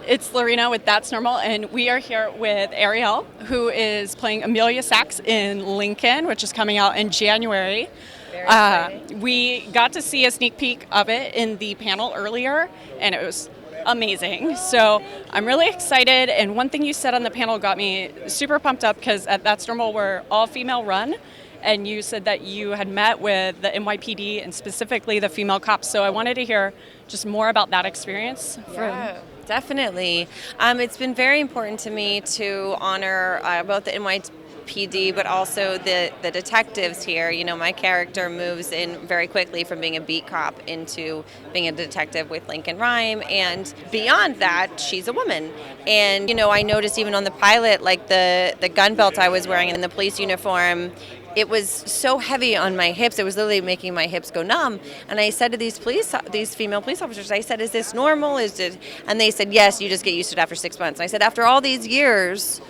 It's Lorena with That's Normal, and we are here with Arielle, who is playing Amelia Sachs in Lincoln, which is coming out in January. Very exciting. We got to see a sneak peek of it in the panel earlier, and it was amazing. So I'm really excited, and one thing you said on the panel got me super pumped up because at That's Normal we're all female run, and you said that you had met with the NYPD and specifically the female cops. So I wanted to hear just more about that experience. Yeah, definitely. It's been very important to me to honor both the NYPD, but also the detectives here. You know, my character moves in very quickly from being a beat cop into being a detective with Lincoln Rhyme, and beyond that, she's a woman. And you know, I noticed even on the pilot, like the gun belt I was wearing in the police uniform, it was so heavy on my hips. It was literally making my hips go numb. And I said to these female police officers, I said, "Is this normal? And they said, "Yes, you just get used to it after 6 months." And I said, "After all these years,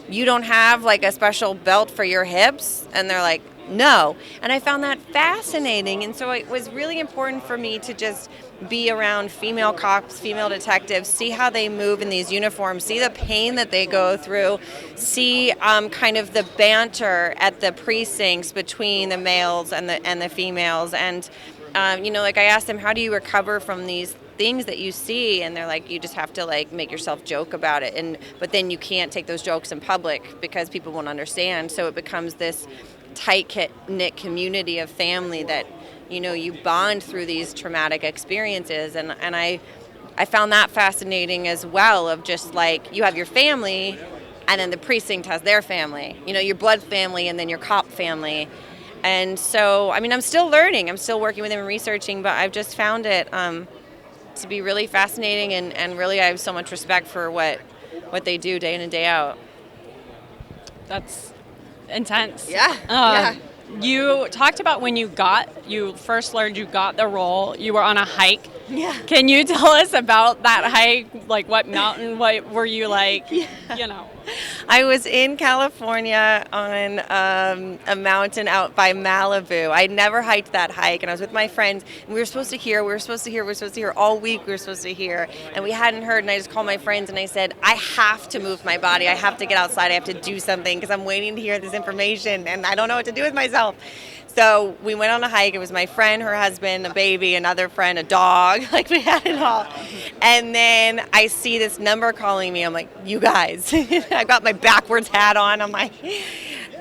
you don't have like a special belt for your hips?" And they're like, "No." And I found that fascinating. And so it was really important for me to just be around female cops, female detectives, see how they move in these uniforms, see the pain that they go through, see kind of the banter at the precincts between the males and the females. And you know, like I asked them, "How do you recover from these things that you see?" And they're like, "You just have to like make yourself joke about it, but then you can't take those jokes in public because people won't understand." So it becomes this tight-knit community of family that, you know, you bond through these traumatic experiences. And I found that fascinating as well, of just like you have your family and then the precinct has their family, you know, your blood family and then your cop family. And so, I mean, I'm still learning, I'm still working with them and researching, but I've just found it to be really fascinating, and really I have so much respect for what they do day in and day out. That's intense. Yeah. You talked about when you first learned you got the role, you were on a hike. Yeah. Can you tell us about that hike? Like what mountain, what were you like, you know? I was in California on a mountain out by Malibu. I'd never hiked that hike, and I was with my friends, and we were supposed to hear all week. We were supposed to hear, and we hadn't heard. And I just called my friends and I said, "I have to move my body. I have to get outside. I have to do something because I'm waiting to hear this information, and I don't know what to do with myself." So we went on a hike. It was my friend, her husband, a baby, another friend, a dog. Like, we had it all. And then I see this number calling me. I'm like, "You guys." I got my backwards hat on. I'm like,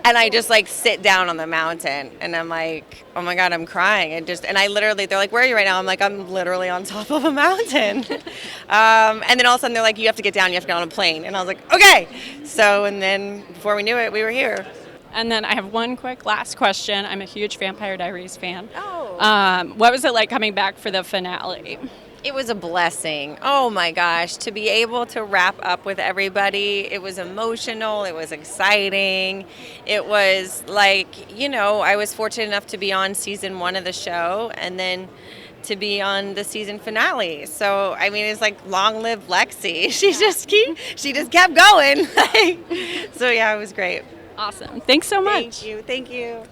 and I just like sit down on the mountain, and I'm like, oh my God, I'm crying. And I literally, they're like, "Where are you right now?" I'm like, "I'm literally on top of a mountain." And then all of a sudden they're like, "You have to get down. You have to get on a plane." And I was like, "Okay." So, and then before we knew it, we were here. And then I have one quick last question. I'm a huge Vampire Diaries fan. Oh. What was it like coming back for the finale? It was a blessing. Oh my gosh, to be able to wrap up with everybody. It was emotional, it was exciting. It was like, you know, I was fortunate enough to be on season 1 of the show, and then to be on the season finale. So, I mean, it's like long live Lexi. She just kept going. So yeah, it was great. Awesome. Thanks so much. Thank you.